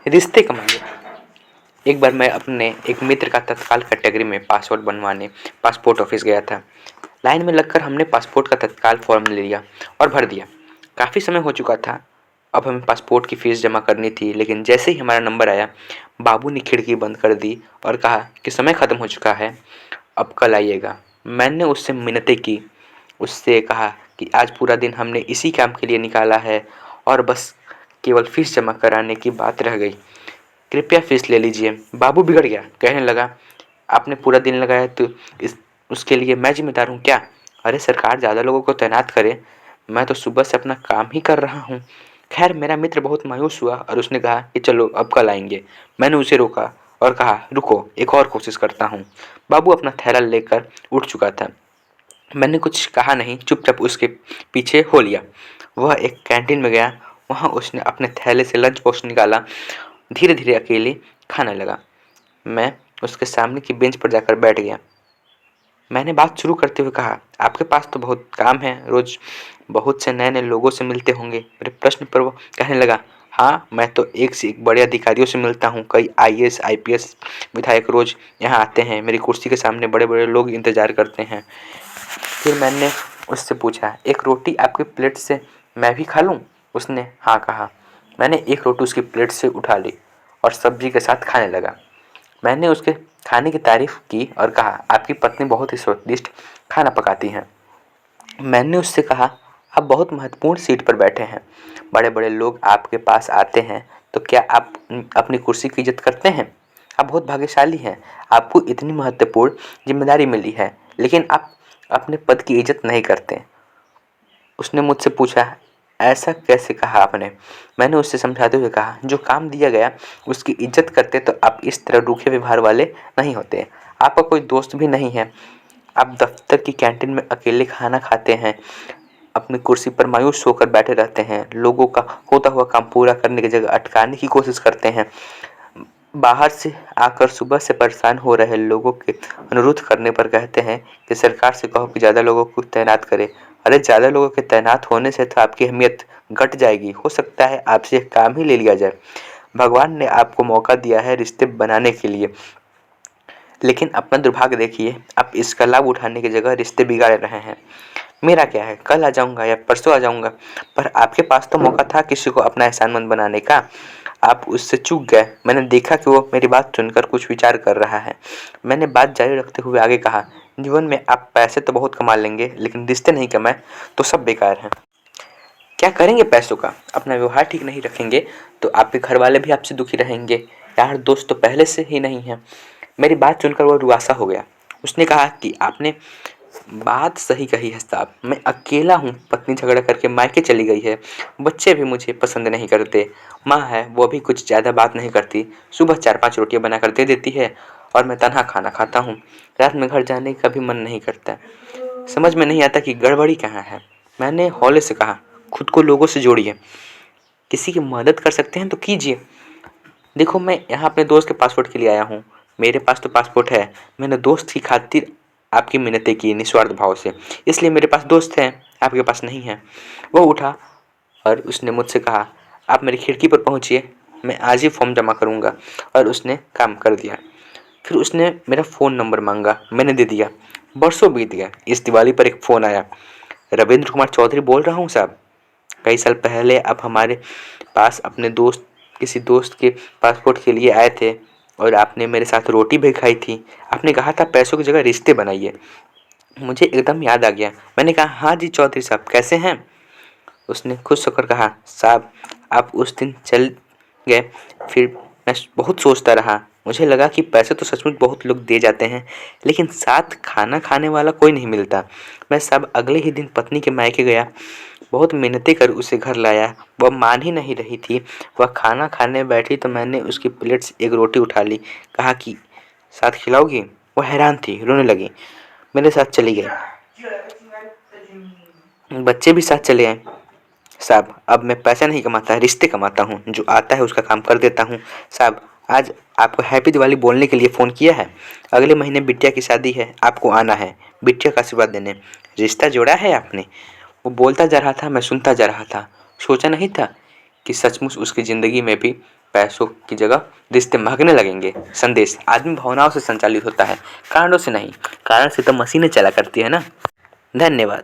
रिश्ते कमाइए। एक बार मैं अपने एक मित्र का तत्काल कैटेगरी में पासवर्ड बनवाने पासपोर्ट ऑफिस गया था। लाइन में लगकर हमने पासपोर्ट का तत्काल फॉर्म ले लिया और भर दिया। काफ़ी समय हो चुका था। अब हमें पासपोर्ट की फ़ीस जमा करनी थी, लेकिन जैसे ही हमारा नंबर आया, बाबू ने खिड़की बंद कर दी और कहा कि समय ख़त्म हो चुका है, अब कल आइएगा। मैंने उससे मिन्नतें की, उससे कहा कि आज पूरा दिन हमने इसी काम के लिए निकाला है और बस केवल फ़ीस जमा कराने की बात रह गई। कृपया फ़ीस ले लीजिए। बाबू बिगड़ गया, कहने लगा, आपने पूरा दिन लगाया तो इस उसके लिए मैं जिम्मेदार हूँ क्या? अरे सरकार ज़्यादा लोगों को तैनात करे, मैं तो सुबह से अपना काम ही कर रहा हूँ। खैर मेरा मित्र बहुत मायूस हुआ और उसने कहा कि चलो अब कल आएंगे। मैंने उसे रोका और कहा रुको, एक और कोशिश करता हूँ। बाबू अपना थैला लेकर उठ चुका था। मैंने कुछ कहा नहीं, चुपचाप उसके पीछे हो लिया। वह एक कैंटीन में गया। वहाँ उसने अपने थैले से लंच बॉक्स निकाला, धीरे धीरे अकेले खाने लगा। मैं उसके सामने की बेंच पर जाकर बैठ गया। मैंने बात शुरू करते हुए कहा, आपके पास तो बहुत काम है, रोज बहुत से नए नए लोगों से मिलते होंगे। मेरे प्रश्न पर वो कहने लगा, हाँ मैं तो एक से एक बड़े अधिकारियों से मिलता हूँ। कई आईएएस आईपीएस विधायक रोज यहाँ आते हैं। मेरी कुर्सी के सामने बड़े बड़े लोग इंतजार करते हैं। फिर मैंने उससे पूछा, एक रोटी आपकी प्लेट से मैं भी खा लूँ? उसने हाँ कहा। मैंने एक रोटी उसकी प्लेट से उठा ली और सब्जी के साथ खाने लगा। मैंने उसके खाने की तारीफ की और कहा, आपकी पत्नी बहुत ही स्वादिष्ट खाना पकाती हैं। मैंने उससे कहा, आप बहुत महत्वपूर्ण सीट पर बैठे हैं, बड़े बड़े लोग आपके पास आते हैं, तो क्या आप अपनी कुर्सी की इज्जत करते हैं? आप बहुत भाग्यशाली हैं, आपको इतनी महत्वपूर्ण जिम्मेदारी मिली है, लेकिन आप अपने पद की इज्जत नहीं करते। उसने मुझसे पूछा, ऐसा कैसे कहा आपने? मैंने उससे समझाते हुए कहा, जो काम दिया गया उसकी इज्जत करते तो आप इस तरह रूखे व्यवहार वाले नहीं होते। आपका कोई दोस्त भी नहीं है, आप दफ्तर की कैंटीन में अकेले खाना खाते हैं, अपनी कुर्सी पर मायूस होकर बैठे रहते हैं, लोगों का होता हुआ काम पूरा करने की जगह अटकाने की कोशिश करते हैं, बाहर से आकर सुबह से परेशान हो रहे लोगों के अनुरोध करने पर कहते हैं कि सरकार से कहो कि ज़्यादा लोगों को तैनात करे। अरे ज़्यादा लोगों के तैनात होने से तो आपकी अहमियत घट जाएगी, हो सकता है आपसे काम ही ले लिया जाए। भगवान ने आपको मौका दिया है रिश्ते बनाने के लिए, लेकिन अपना दुर्भाग्य देखिए, आप इसका लाभ उठाने की जगह रिश्ते बिगाड़ रहे हैं। मेरा क्या है, कल आ जाऊंगा या परसों आ जाऊंगा, पर आपके पास तो मौका था किसी को अपना एहसानमंद बनाने का, आप उससे चूक गए। मैंने देखा कि वो मेरी बात सुनकर कुछ विचार कर रहा है। मैंने बात जारी रखते हुए आगे कहा, जीवन में आप पैसे तो बहुत कमा लेंगे, लेकिन रिश्ते नहीं कमाए तो सब बेकार हैं। क्या करेंगे पैसों का? अपना व्यवहार ठीक नहीं रखेंगे तो आपके घर वाले भी आपसे दुखी रहेंगे। यार दोस्त तो पहले से ही नहीं है। मेरी बात सुनकर वो रुआसा हो गया। उसने कहा कि आपने बात सही कही है साहब, मैं अकेला हूँ, पत्नी झगड़ा करके मायके चली गई है, बच्चे भी मुझे पसंद नहीं करते, माँ है वो भी कुछ ज़्यादा बात नहीं करती, सुबह 4-5 रोटियाँ बना कर दे देती है और मैं तनहा खाना खाता हूँ। रात में घर जाने का भी मन नहीं करता। समझ में नहीं आता कि गड़बड़ी कहाँ है। मैंने हौले से कहा, खुद को लोगों से जोड़िए, किसी की मदद कर सकते हैं तो कीजिए। देखो मैं यहाँ अपने दोस्त के पासपोर्ट के लिए आया हूँ, मेरे पास तो पासपोर्ट है, मैंने दोस्त की खातिर आपकी मिन्नतें की निस्वार्थ भाव से, इसलिए मेरे पास दोस्त हैं, आपके पास नहीं है। वो उठा और उसने मुझसे कहा, आप मेरी खिड़की पर पहुँचिए, मैं आज ही फॉर्म जमा करूँगा। और उसने काम कर दिया। फिर उसने मेरा फ़ोन नंबर मांगा, मैंने दे दिया। बरसों बीत गए। इस दिवाली पर एक फ़ोन आया, रविंद्र कुमार चौधरी बोल रहा हूँ साहब। कई साल पहले आप हमारे पास अपने दोस्त किसी दोस्त के पासपोर्ट के लिए आए थे और आपने मेरे साथ रोटी भी खाई थी। आपने कहा था पैसों की जगह रिश्ते बनाइए। मुझे एकदम याद आ गया। मैंने कहा, हाँ जी चौधरी साहब, कैसे हैं? उसने खुश होकर कहा, साहब आप उस दिन चल गए, फिर मैं बहुत सोचता रहा। मुझे लगा कि पैसे तो सचमुच बहुत लोग दे जाते हैं, लेकिन साथ खाना खाने वाला कोई नहीं मिलता। मैं साहब अगले ही दिन पत्नी के मायके गया, बहुत मेहनतें कर उसे घर लाया। वह मान ही नहीं रही थी। वह खाना खाने बैठी तो मैंने उसकी प्लेट से एक रोटी उठा ली, कहा कि साथ खिलाओगी? वह हैरान थी, रोने लगी, मेरे साथ चली गई। बच्चे भी साथ चले आए। साहब अब मैं पैसा नहीं कमाता, रिश्ते कमाता हूँ, जो आता है उसका काम कर देता हूँ। साहब आज आपको हैप्पी दिवाली बोलने के लिए फ़ोन किया है। अगले महीने बिटिया की शादी है, आपको आना है बिटिया का आशीर्वाद देने। रिश्ता जोड़ा है आपने। वो बोलता जा रहा था, मैं सुनता जा रहा था। सोचा नहीं था कि सचमुच उसकी ज़िंदगी में भी पैसों की जगह रिश्ते महकने लगेंगे। संदेश: आदमी भावनाओं से संचालित होता है, कारणों से नहीं। कारण से तो मशीनें चला करती है ना। धन्यवाद।